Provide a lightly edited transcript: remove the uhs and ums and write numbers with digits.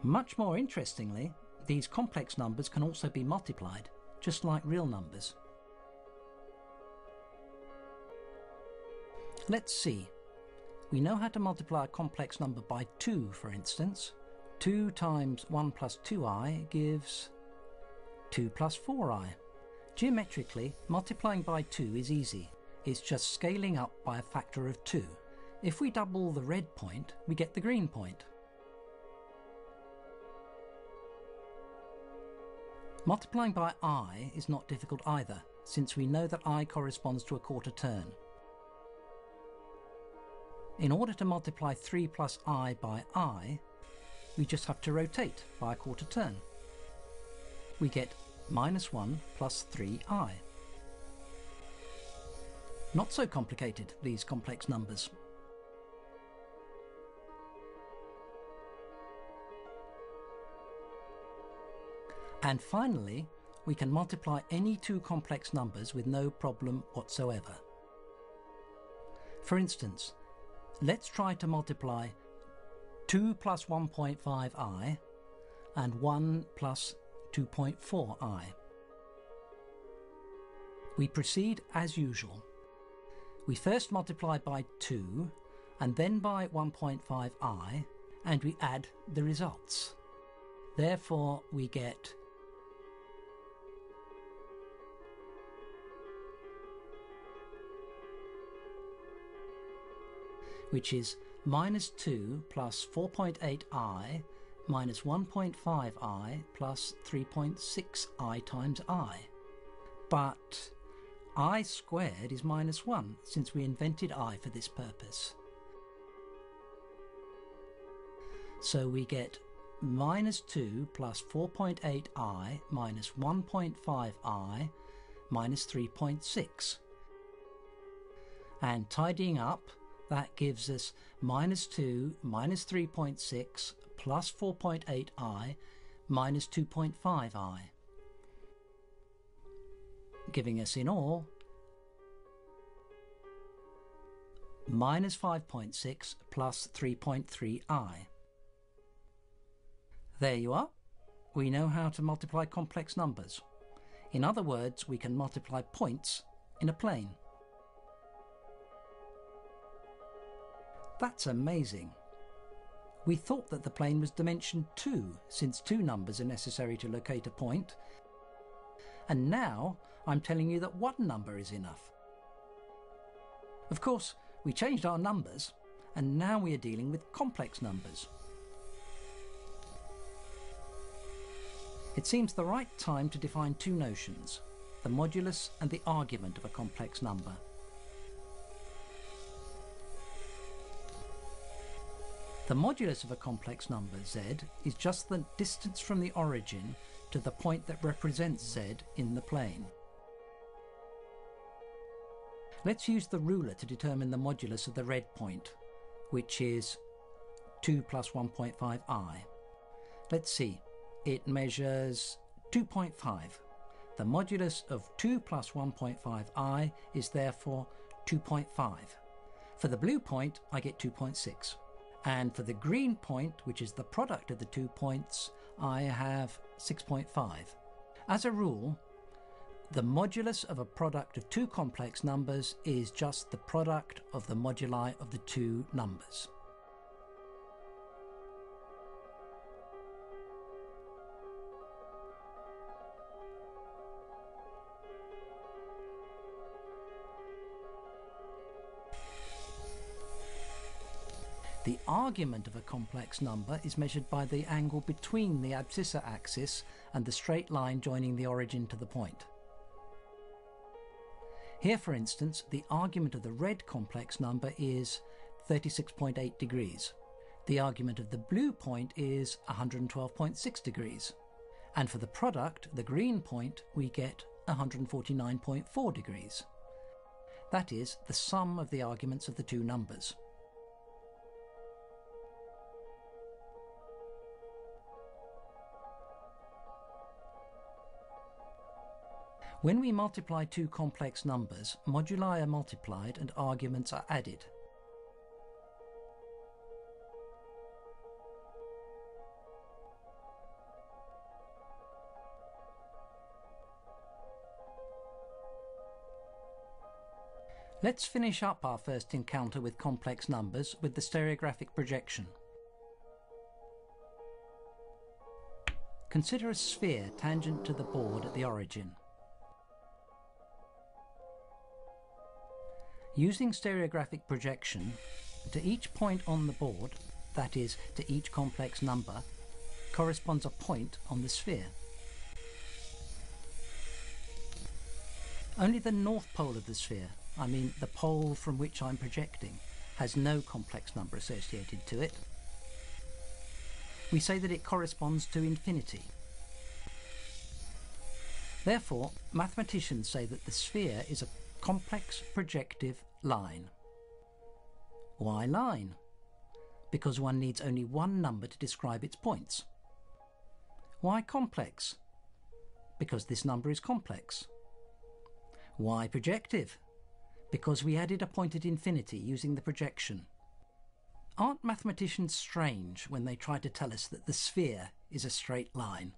Much more interestingly, these complex numbers can also be multiplied, just like real numbers. Let's see. We know how to multiply a complex number by 2, for instance. 2 times 1 plus 2i gives 2 plus 4i. Geometrically, multiplying by 2 is easy. It's just scaling up by a factor of 2. If we double the red point, we get the green point. Multiplying by I is not difficult either, since we know that I corresponds to a quarter turn. In order to multiply 3 plus I by I, we just have to rotate by a quarter turn. We get -1 plus 3i. Not so complicated, these complex numbers. And finally, we can multiply any two complex numbers with no problem whatsoever. For instance, let's try to multiply 2 plus 1.5i and 1 plus 2.4i. We proceed as usual. We first multiply by 2 and then by 1.5i, and we add the results. Therefore, we get which is -2 plus 4.8i minus 1.5i plus 3.6i times I. But I squared is -1, since we invented I for this purpose. So we get -2 plus 4.8i minus 1.5i minus 3.6. And tidying up, that gives us -2 minus 3.6 plus 4.8i minus 2.5i, giving us in all -5.6 plus 3.3i. There you are. We know how to multiply complex numbers. In other words, we can multiply points in a plane. That's amazing. We thought that the plane was dimension 2, since 2 numbers are necessary to locate a point. And now I'm telling you that 1 number is enough. Of course, we changed our numbers, and now we are dealing with complex numbers. It seems the right time to define two notions, the modulus and the argument of a complex number. The modulus of a complex number z is just the distance from the origin to the point that represents z in the plane. Let's use the ruler to determine the modulus of the red point, which is 2 plus 1.5i. Let's see, it measures 2.5. The modulus of 2 plus 1.5i is therefore 2.5. For the blue point, I get 2.6. And for the green point, which is the product of the 2 points, I have 6.5. As a rule, the modulus of a product of two complex numbers is just the product of the moduli of the two numbers. The argument of a complex number is measured by the angle between the abscissa axis and the straight line joining the origin to the point. Here, for instance, the argument of the red complex number is 36.8 degrees. The argument of the blue point is 112.6 degrees. And for the product, the green point, we get 149.4 degrees. That is the sum of the arguments of the two numbers. When we multiply two complex numbers, moduli are multiplied and arguments are added. Let's finish up our first encounter with complex numbers with the stereographic projection. Consider a sphere tangent to the board at the origin. Using stereographic projection, to each point on the board, that is, to each complex number, corresponds a point on the sphere. Only the north pole of the sphere, I mean the pole from which I'm projecting, has no complex number associated to it. We say that it corresponds to infinity. Therefore, mathematicians say that the sphere is a complex projective line. Why line? Because one needs only one number to describe its points. Why complex? Because this number is complex. Why projective? Because we added a point at infinity using the projection. Aren't mathematicians strange when they try to tell us that the sphere is a straight line?